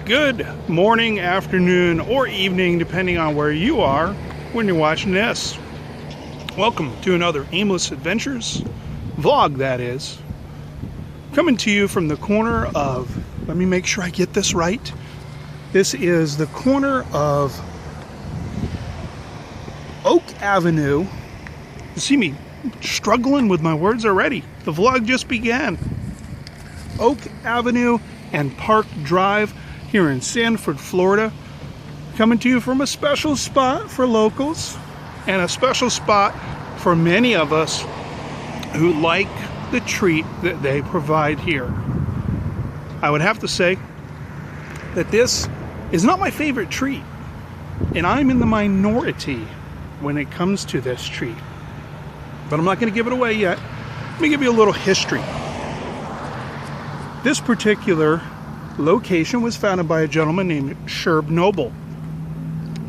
Good morning, afternoon, or evening, depending on where you are when you're watching this. Welcome to another Aimless Adventures vlog, that is. Coming to you from the corner of, let me make sure I get this right. This is the corner of Oak Avenue. You see me struggling with my words already. The vlog just began. Oak Avenue and Park Drive here in Sanford, Florida. Coming to you from a special spot for locals and a special spot for many of us who like the treat that they provide here. I would have to say that this is not my favorite treat, and I'm in the minority when it comes to this treat. But I'm not going to give it away yet. Let me give you a little history. This particular location was founded by a gentleman named Sherb Noble.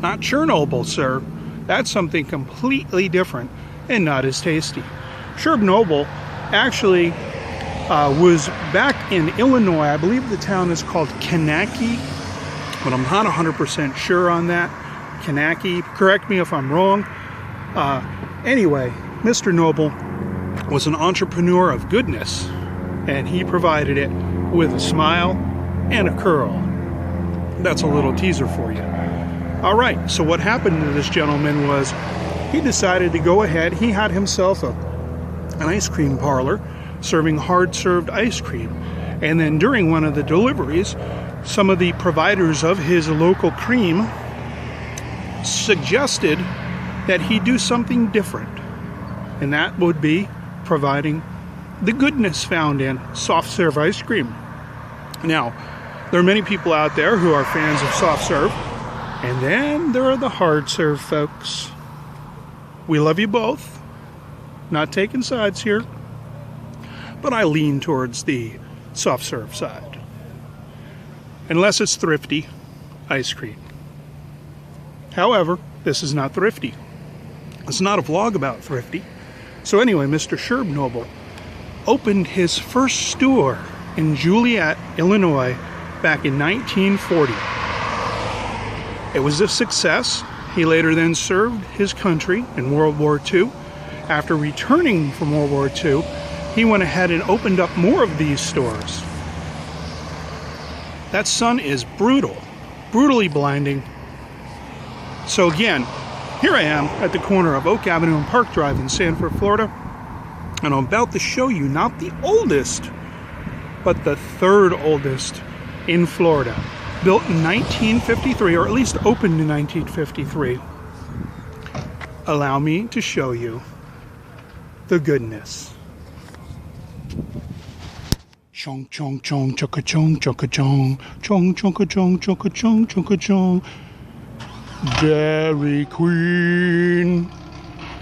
Not Chernobyl, sir. That's something completely different and not as tasty. Sherb Noble actually was back in Illinois. I believe the town is called Kankakee, but I'm not 100% sure on that. Kankakee, correct me if I'm wrong. Anyway, Mr. Noble was an entrepreneur of goodness, and he provided it with a smile and a curl. That's a little teaser for you. Alright, so what happened to this gentleman was he decided to go ahead. He had himself an ice cream parlor serving hard-served ice cream. And then during one of the deliveries, some of the providers of his local cream suggested that he do something different. And that would be providing the goodness found in soft-serve ice cream. Now, there are many people out there who are fans of soft serve, and then there are the hard serve folks. We love you both. Not taking sides here, but I lean towards the soft serve side. Unless it's thrifty ice cream. However, this is not thrifty. It's not a vlog about thrifty. So anyway, Mr. Sherb Noble opened his first store in Joliet, Illinois, back in 1940. It was a success. He later then served his country in World War II. After returning from World War II, he went ahead and opened up more of these stores. That sun is brutal, brutally blinding. So again, here I am at the corner of Oak Avenue and Park Drive in Sanford, Florida, and I'm about to show you not the oldest, but the third oldest in Florida. Built in 1953, or at least opened in 1953. Allow me to show you the goodness. Chong chong chong chocka chong chocka chong chong chonka chong chocka chong chonka chong. Dairy Queen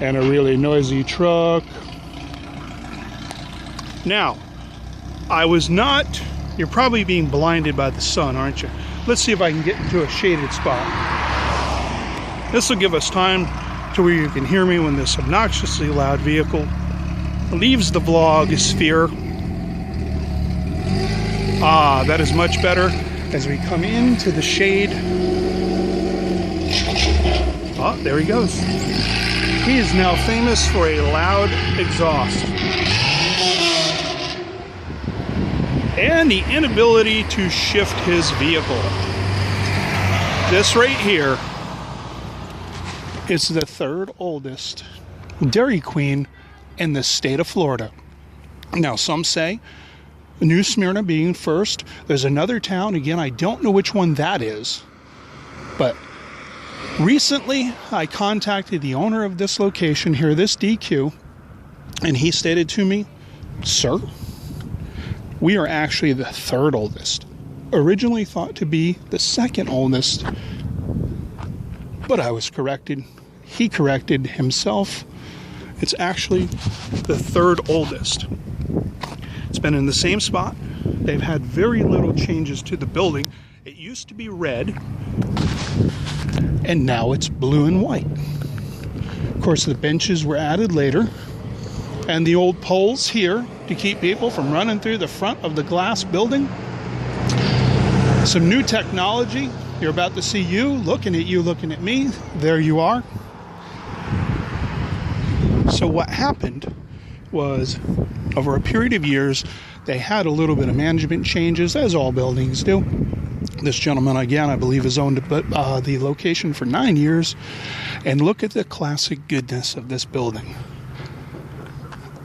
and a really noisy truck. Now, I was not, you're probably being blinded by the sun, aren't you? Let's see if I can get into a shaded spot. This will give us time to where you can hear me when this obnoxiously loud vehicle leaves the vlog sphere. Ah, that is much better as we come into the shade. Oh, there he goes. He is now famous for a loud exhaust and the inability to shift his vehicle. This right here is the third oldest Dairy Queen in the state of Florida. Now, some say New Smyrna being first. There's another town, again, I don't know which one that is, but recently I contacted the owner of this location here, this DQ, and he stated to me, "Sir, we are actually the third oldest. Originally thought to be the second oldest, but I was corrected. He corrected himself. It's actually the third oldest. It's been in the same spot. They've had very little changes to the building. It used to be red, and now it's blue and white. Of course, the benches were added later, and the old poles here to keep people from running through the front of the glass building. Some new technology. You're about to see you, looking at me. There you are. So what happened was, over a period of years, they had a little bit of management changes, as all buildings do. This gentleman, again, I believe, has owned the location for 9 years. And look at the classic goodness of this building.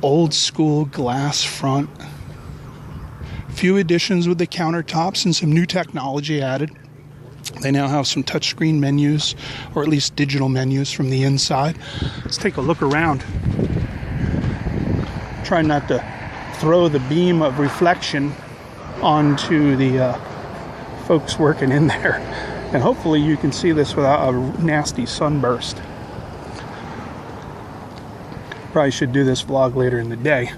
Old school glass front. Few additions with the countertops and some new technology added. They now have some touchscreen menus, or at least digital menus from the inside. Let's take a look around. Try not to throw the beam of reflection onto the folks working in there. And hopefully you can see this without a nasty sunburst. Probably should do this vlog later in the day,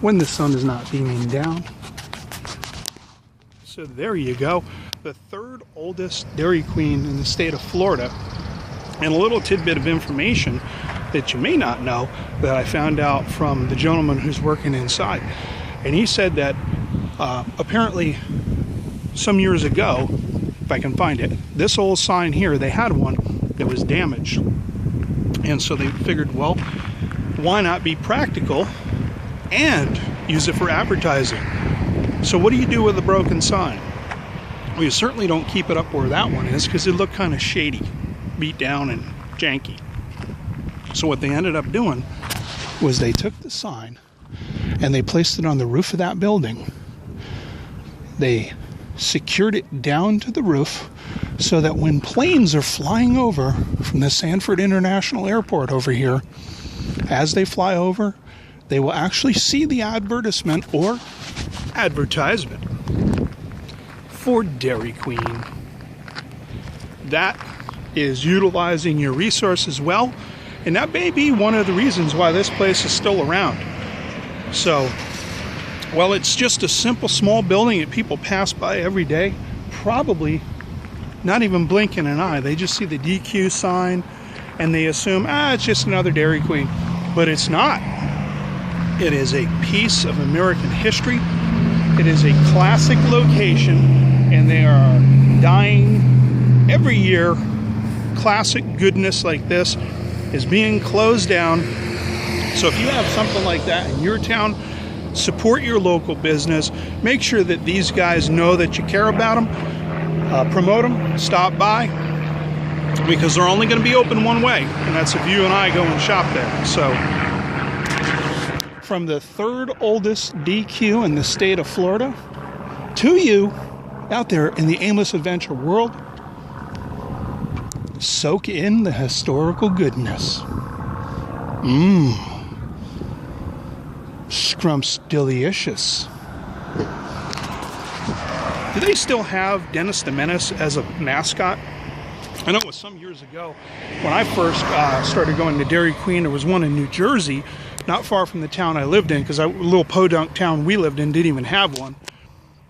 when the sun is not beaming down. So there you go. The third oldest Dairy Queen in the state of Florida. And a little tidbit of information that you may not know that I found out from the gentleman who's working inside. And he said that apparently some years ago, if I can find it, this old sign here, they had one that was damaged. And so they figured, well, why not be practical and use it for advertising? So what do you do with a broken sign? Well, you certainly don't keep it up where that one is, because it looked kind of shady, beat down and janky. So what they ended up doing was they took the sign and they placed it on the roof of that building. They secured it down to the roof so that when planes are flying over from the Sanford International Airport over here, as they fly over, they will actually see the advertisement or advertisement for Dairy Queen. That is utilizing your resources well, and that may be one of the reasons why this place is still around. So, well, it's just a simple small building that people pass by every day, probably not even blinking an eye. They just see the DQ sign and they assume, it's just another Dairy Queen. But it's not. It is a piece of American history. It is a classic location, and they are dying every year. Classic goodness like this is being closed down. So if you have something like that in your town, support your local business. Make sure that these guys know that you care about them. Promote them. Stop by, because they're only going to be open one way, and that's if you and I go and shop there. So from the third oldest DQ in the state of Florida to you out there in the aimless adventure world, soak in the historical goodness. Scrump's delicious. Do they still have Dennis the Menace as a mascot? I know it was some years ago when I first started going to Dairy Queen. There was one in New Jersey, not far from the town I lived in, because a little podunk town we lived in didn't even have one.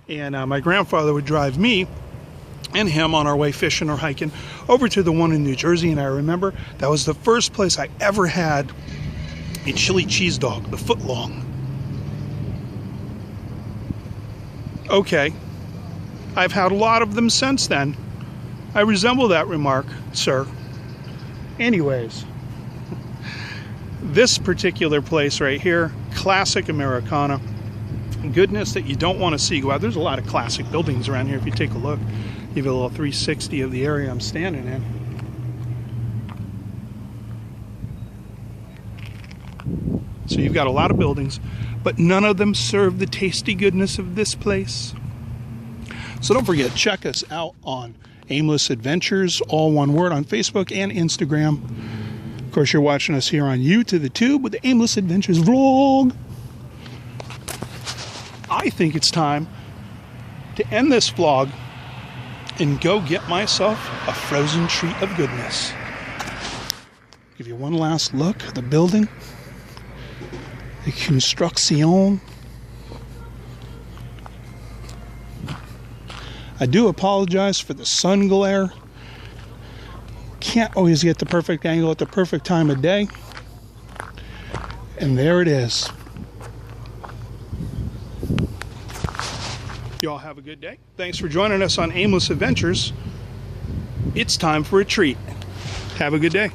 And my grandfather would drive me and him on our way fishing or hiking over to the one in New Jersey. And I remember that was the first place I ever had a chili cheese dog, the foot long. Okay, I've had a lot of them since then. I resemble that remark, sir. Anyways, this particular place right here, classic Americana. Goodness that you don't want to see go out. There's a lot of classic buildings around here if you take a look. Give you a little 360 of the area I'm standing in. So you've got a lot of buildings, but none of them serve the tasty goodness of this place. So don't forget, check us out on Aimless Adventures, all one word, on Facebook and Instagram. Of course, you're watching us here on YouTube with the Aimless Adventures vlog. I think it's time to end this vlog and go get myself a frozen treat of goodness. Give you one last look at the building, the construction. I do apologize for the sun glare. Can't always get the perfect angle at the perfect time of day. And there it is. You all have a good day. Thanks for joining us on Aimless Adventures. It's time for a treat. Have a good day.